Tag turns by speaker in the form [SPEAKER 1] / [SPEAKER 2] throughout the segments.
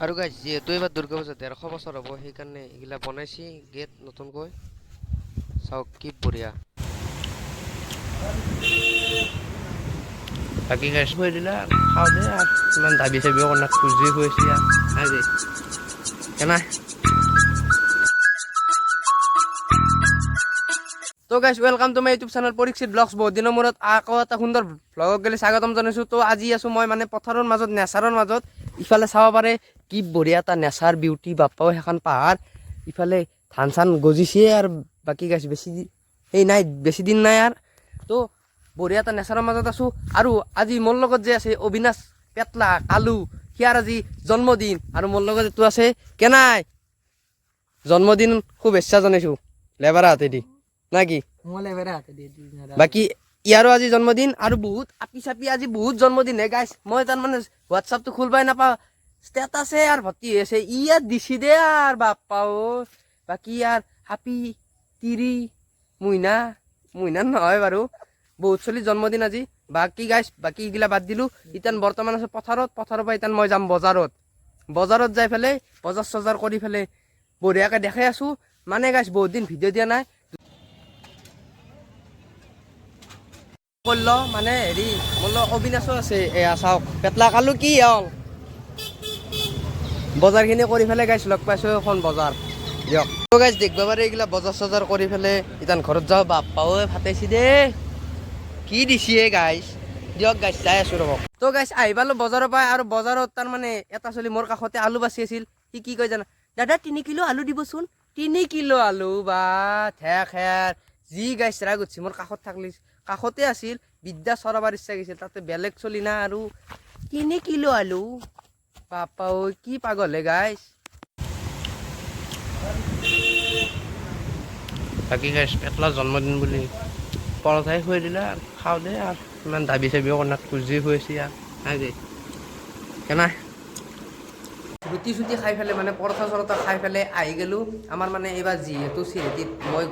[SPEAKER 1] আৰু গাইজ যিহেতু এইবাৰ দুৰ্গা পূজা 150 বছৰ হ'ব সেইকাৰণে এইগিলা বনাইছি গেট নতুনকৈ চাওক কি বঢ়িয়া
[SPEAKER 2] বাকী গাইছ হৈ দিলা খাওঁ দে আর ইমান দাবি চাবিও করনা খুঁজি হয়েছি আর যে কেনা তো গাইছ welcome to my YouTube channel Parikshit blogs. বহুত দিনৰ মূৰত আকৌ এটা সুন্দৰ ব্লগত গেলি স্বাগতম জনাইছোঁ। তো আজি আছো মই মানে পথাৰৰ মাজত নেচাৰৰ মাজত। ইফালে চাব পাৰে কি বঢ়িয়া এটা নেচাৰ বিউটি বাপ্পাও সেইখন পাহাৰ ইফালে ধান চান গজিছে আৰু বাকী গাইছ বেছি সেই নাই বেছি দিন নাই আৰু তো বঢ়িয়া এটা নেচাৰৰ মাজত আছো। আৰু আজি মোৰ লগত যে আছে অবিনাশ পেটলা কালু সিয়াৰ আজি জন্মদিন আৰু মোৰ লগত এইটো আছে কেনাই জন্মদিন শুভেচ্ছা জনাইছোঁ লেবাৰা হাতেদি নাকি বাকী ইয়াৰো আজি জন্মদিন আৰু বহুত আপি চাপি আজি বহুত জন্মদিন হে গাইছ। মই তাৰ মানে হোৱাটছআপটো খুলবাই নাপাওঁ ষ্টেটাছে আৰু ভৰ্তি হৈ আছে ইয়াত দিছি দে আৰু বাপ্পাও বাকী ইয়াৰ হাপি তিৰি মইনা নহয় বাৰু বহুত চলি জন্মদিন আজি। বাকী গাইছ বাকী এইগিলা বাদ দিলোঁ ইতান বৰ্তমান আছোঁ পথাৰৰ পৰা ইতান মই যাম বজাৰত যাই পেলাই বজাৰ চজাৰ কৰি পেলাই বঢ়িয়াকৈ দেখাই আছোঁ মানে গাইছ বহুত দিন ভিডিঅ' দিয়া নাই করল মানে হেৰি মোৰ লগত অবিনাশো আছে এয়া চাওক পেটলা কালো কি হ'ল বজাৰখিনি কৰি পেলাই গাইছ লগ পাইছোঁ এখন বজাৰ দিয়ক তো গাইছ দেখবা পাৰে এইগিলা বজাৰ চজাৰ কৰি পেলাই ইতান ঘৰত যাওঁ বাপ্পাও ফাটাইছি দে কি দিছি গাইছ দিয়ক গাইছ যাই আছোঁ ৰ'ব। তো গাইছ আহি পালোঁ বজাৰৰ পৰা আৰু বজাৰত তাৰমানে এটা চলি মোৰ কাষতে আলু বাচি আছিল সি কি কয় জানা দাদা 3 কিলো আলু দিবচোন 3 কিলো আলু বা ঠেক যি গাইছ ৰাগ উঠছি মোৰ কাষতে আছিল বিদ্যা চৰাবাৰ ইচ্ছা গৈছিল তাতে বেলেগ চলি না আৰু 3 কিলো আলু বাপ্পা ঐ কি পাগল হে গাইছ। বাকী গাইছ পেটলা জন্মদিন বুলি পৰঠাই খুৱাই দিলা খাওঁ দে আৰু ইমান দাবি চাবিও কৰ্ণাত খুজি খুৱাইছি আৰু কেনা ৰুটি চুটি খাই পেলাই মানে পৰঠা চৰঠা খাই পেলাই আহি গ'লোঁ। আমাৰ মানে এইবাৰ যিহেতু চিৰিয়াতিত মই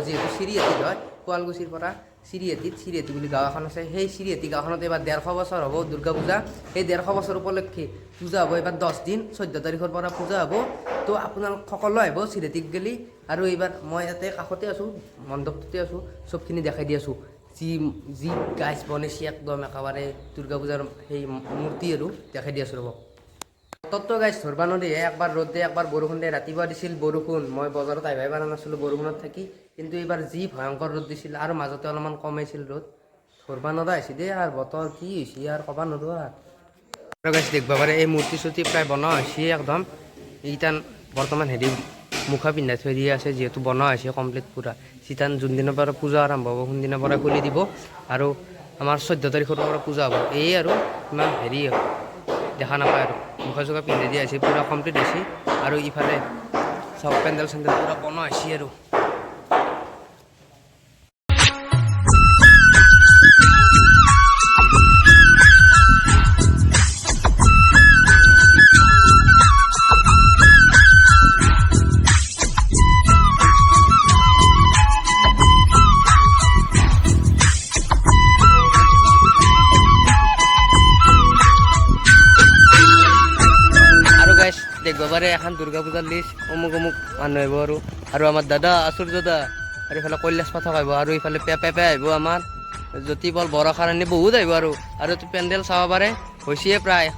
[SPEAKER 2] যিহেতু চিৰিয়াতিত হয় শুৱালকুছিৰ পৰা চিৰিয়াতি বুলি গাঁও এখন আছে সেই চিৰিয়াতি গাঁওখনত এইবাৰ 150 বছৰ হ'ব দুৰ্গা পূজা। সেই 150 বছৰ উপলক্ষে পূজা হ'ব এইবাৰ 10 দিন 14 তাৰিখৰ পৰা পূজা হ'ব। তো আপোনালোক সকলো আহিব চিৰিয়াতিত গেলি আৰু এইবাৰ মই ইয়াতে কাষতে আছোঁ মণ্ডপটোতে আছোঁ চবখিনি দেখাই দি আছোঁ যি গাইছ বনাইছে একদম একেবাৰে দুৰ্গা পূজাৰ সেই মূৰ্তি আৰু দেখাই দি আছোঁ ৰ'ব। বতৰটো গাইছ ধৰবা নদী একবাৰ ৰ'দ দিয়ে একবাৰ বৰষুণ দিয়ে ৰাতিপুৱা দিছিল বৰষুণ মই বজাৰত আহিবই পৰা নাছিলোঁ বৰষুণত থাকি কিন্তু এইবাৰ যি ভয়ংকৰ ৰ'দ দিছিল আৰু মাজতে অলপমান কমাইছিল ৰ'দ ধৰবা নদা হৈছে দেই আৰু বতৰ কি হৈছে আৰু ক'বা নোৱাৰো আৰু গাইছ দেখবা পাৰে এই মূৰ্তি চূৰ্তি প্ৰায় বনোৱা হৈছে একদম ইটান বৰ্তমান হেৰি মুখা পিন্ধাই থৈ দিয়া আছে যিহেতু বনোৱা হৈছে কমপ্লিট পূৰা চিটান যোনদিনৰ পৰা পূজা আৰম্ভ হ'ব সোনদিনৰ পৰা খুলি দিব আৰু আমাৰ 14 তাৰিখৰ পৰা পূজা হ'ব এই আৰু ইমান হেৰি দেখা নাপায় আৰু মুখা চুখা পিন্ধি দিয়া হৈছে পূৰা কমপ্লিট হৈছে আৰু ইফালে চব পেণ্ডেল চেণ্ডেল পূৰা বনোৱা হৈছে আৰু দেখব পাৰে এখন দুৰ্গা পূজাৰ লিষ্ট অমুক মানুহ আহিব আৰু আমাৰ দাদা আচুৰ দাদা আৰু ইফালে কৈলাশ পাঠক আহিব আৰু ইফালে পেপে আহিব আমাৰ জ্যোতিপল বৰষাৰাণী বহুত আহিব আৰু পেণ্ডেল চাব পাৰে হৈছে প্ৰায়